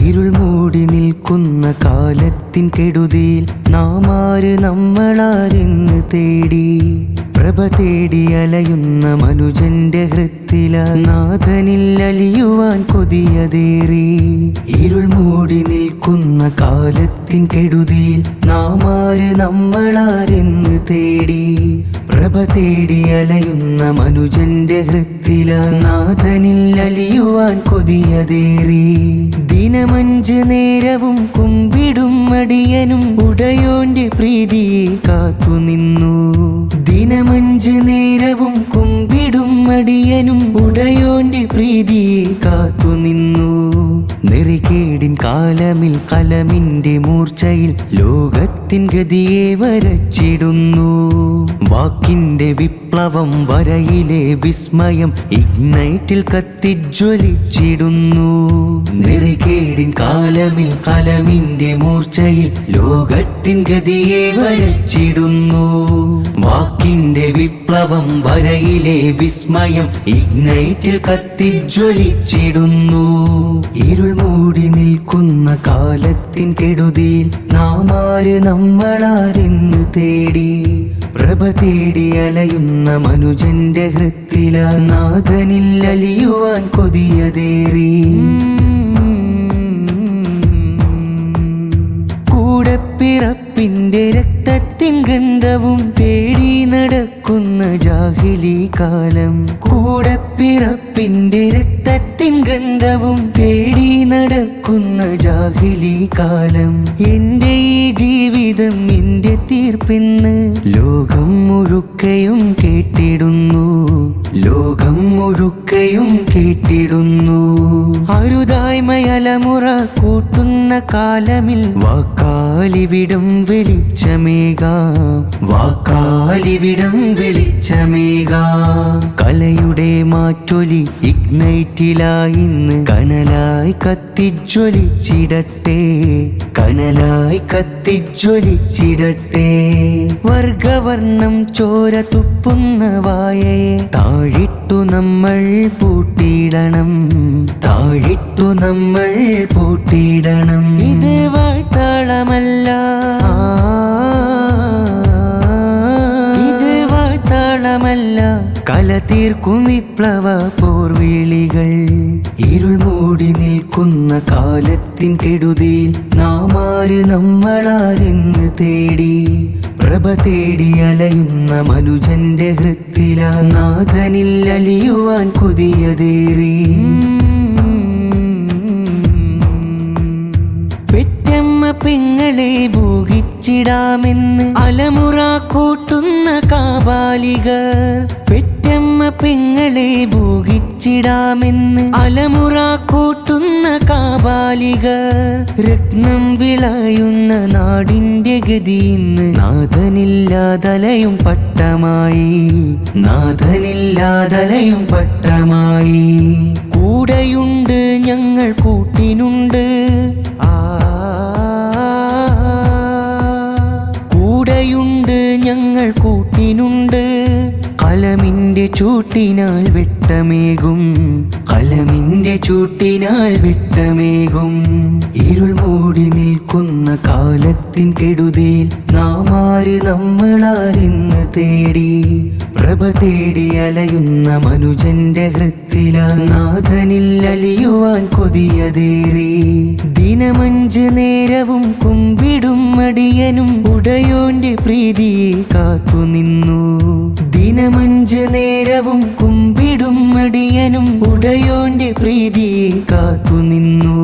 ഇരുൾ മൂടി നിൽക്കുന്ന കാലത്തിൻ കെടുതിയിൽ നാം ആര് നമ്മളാരെന്ന് തേടി പ്രഭ തേടി അലയുന്ന മനുജന്റെ ഹൃത്തില നാഥനിൽ അലിയുവാൻ കൊതിയതേറി. ഇരുൾ മൂടി നിൽക്കുന്ന കാലത്തിൻ കെടുതിയിൽ നാം ആര് നമ്മളാരെന്ന് തേടി പ്രഭ തേടി അലയുന്ന മനുജന്റെ ഹൃത്തില നാഥനിൽ അലിയുവാൻ കൊതിയതേറി. ദിനമഞ്ച് നേരവും കുമ്പിടും അടിയനും ഉടയോന്റെ പ്രീതിയെ കാത്തുനിന്നു. ദിനമഞ്ച് നേരവും കുമ്പിടും അടിയനും ഉടയോന്റെ പ്രീതിയെ കാത്തുനിന്നു. നെറികേടിൻ കാലമിൽ കലമിന്റെ മൂർച്ചയിൽ ലോകത്തിൻ ഗതിയെ വരച്ചിടുന്നു. വാക്കിന്റെ വിപ്ലവം വരയിലെ വിസ്മയം ഇഗ്നൈറ്റിൽ കത്തിജ്വലിച്ചിടുന്നു. നെറികേടിൻ കാലമിൽ കലമിന്റെ മൂർച്ചയിൽ ലോകത്തിൻ ഗതിയെ വരച്ചിടുന്നു. വാക്കിന്റെ വിപ്ലവം വരയിലെ വിസ്മയം ഇഗ്നൈറ്റിൽ കത്തിജ്വലിച്ചിടുന്നു. ഇരുൾ മൂടി നിൽക്കുന്ന കാലത്തിൻ കെടുതിയിൽ നാം ആര് നമ്മളാരെന്ന് തേടി പ്രഭ തേടി അലയുന്ന മനുജന്റെ ഹൃത്തില നാഥനിൽ അലിയുവാൻ കൊതിയതേറി. കൂടപ്പിറപ്പിന്റെ രക്തത്തിൻ ഗന്ധവും തേടി നടക്കുന്ന ജാഹിലി കാലം. കൂടപ്പിറപ്പിന്റെ രക്തത്തിൻ ഗന്ധവും തേടി നടക്കുന്ന ജാഹിലി കാലം. എന്റെ ഈ ജീവിതം എന്റെ തീർപ്പെന്ന് ലോകം മുഴുക്കയും കേട്ടിടുന്നു. ലോകം മുഴുക്കയും കേട്ടിടുന്നു. അരുതായ്മയലമുറ കൂട്ടുന്ന കാലമിൽ വാക്കാലിവിടം വെളിച്ചമേകാം. വാക്കാലിവിടം വെളിച്ചമേകാം. കലയുടെ മാറ്റൊലി ഇഗ്നൈറ്റിലായി ഇന്ന് കനലായി കത്തിജ്വലിച്ചിടട്ടെ. കനലായി കത്തിജ്വലിച്ചിടട്ടെ. വർഗവർണം ചോര തുപ്പുന്ന വായയെ താഴിട്ടു നമ്മൾ പൂട്ടിയിടണം. താഴിട്ടു നമ്മൾ പൂട്ടിയിടണം. ഇത് വാഴ്ത്താളമല്ല, ഇത് വാഴ്ത്താളമല്ല, കല തീർക്കും വിപ്ലവ പോർവിളികൾ. ഇരുൾ മൂടി നിൽക്കുന്ന കാലത്തിൻ കെടുതിയിൽ നാം ആര് നമ്മളാരെന്ന് തേടി പ്രഭ തേടി അലയുന്ന മനുജന്റെ ഹൃത്തില നാഥനിൽ അലിയുവാൻ കൊതിയതേറി. പെറ്റമ്മ പെങ്ങളെ ഭോഗിച്ചിടാമെന്ന് അലമുറ കൂട്ടുന്ന കാബാലികർ. പെറ്റമ്മ പെങ്ങളെ ഭോഗിച്ചിടാമെന്ന് അലമുറ കൂട്ടുന്ന കാബാലികർ. രത്നം വിളയുന്ന നാടിന്റെ ഗതി ഇന്ന് നാഥനില്ലാതലയും പട്ടമായി. നാഥനില്ലാതലയും പട്ടമായി. കൂടെയുണ്ട് ഞങ്ങൾ കൂട്ടിനുണ്ട്. കൂടെയുണ്ട് ഞങ്ങൾ കൂട്ടിനുണ്ട്. കലമിന്റെ ചൂട്ടിനാൽ വെട്ടമേകും. കലമിന്റെ ചൂട്ടിനാൽ വെട്ടമേകും. ഇരുൾ മൂടി നിൽക്കുന്ന കാലത്തിൻ കെടുതിയിൽ നാം ആര് നമ്മളാരെന്ന് തേടി പ്രഭ തേടി അലയുന്ന മനുജന്റെ ഹൃത്തില നാഥനിൽ അലിയുവാൻ കൊതിയതേറി. ദിനമഞ്ച് നേരവും കുമ്പിടും അടിയനും ഉടയോന്റെ പ്രീതിയെ കാത്തുനിന്നു. ദിനമഞ്ച് നേരവും കുമ്പിടും അടിയനും ഉടയോന്റെ പ്രീതിയെ കാത്തുനിന്നു.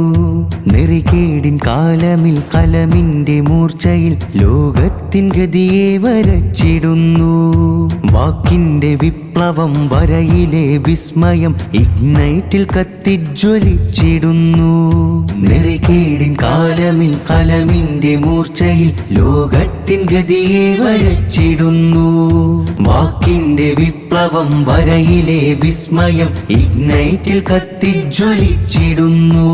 നെറികേടിൻ കാലമിൽ കലമിന്റെ മൂർച്ചയിൽ ലോകത്തിൻ ഗതിയെ വരച്ചിടുന്നു. വാക്കിന്റെ വിപ്ലവം വരയിലെ വിസ്മയം ഇഗ്നൈറ്റിൽ കത്തിജ്വലിച്ചിടുന്നു. നെറികേടിൻ കാലമിൽ കലമിന്റെ മൂർച്ചയിൽ ലോകത്തിൻ ഗതിയെ വരച്ചിടുന്നു. വാക്കിന്റെ വിപ്ലവം വരയിലെ വിസ്മയം ഇഗ്നൈറ്റിൽ കത്തിജ്വലിച്ചിടുന്നു.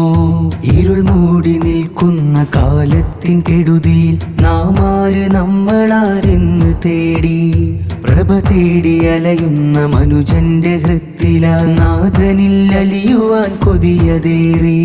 ഇരുൾ മൂടി നിൽക്കുന്ന കാലത്തിൻ കെടുതിയിൽ നാം ആര് നമ്മളാരെന്ന് തേടി പ്രഭ തേടി അലയുന്ന മനുജന്റെ ഹൃത്തില നാഥനിൽ അലിയുവാൻ കൊതിയതേറി.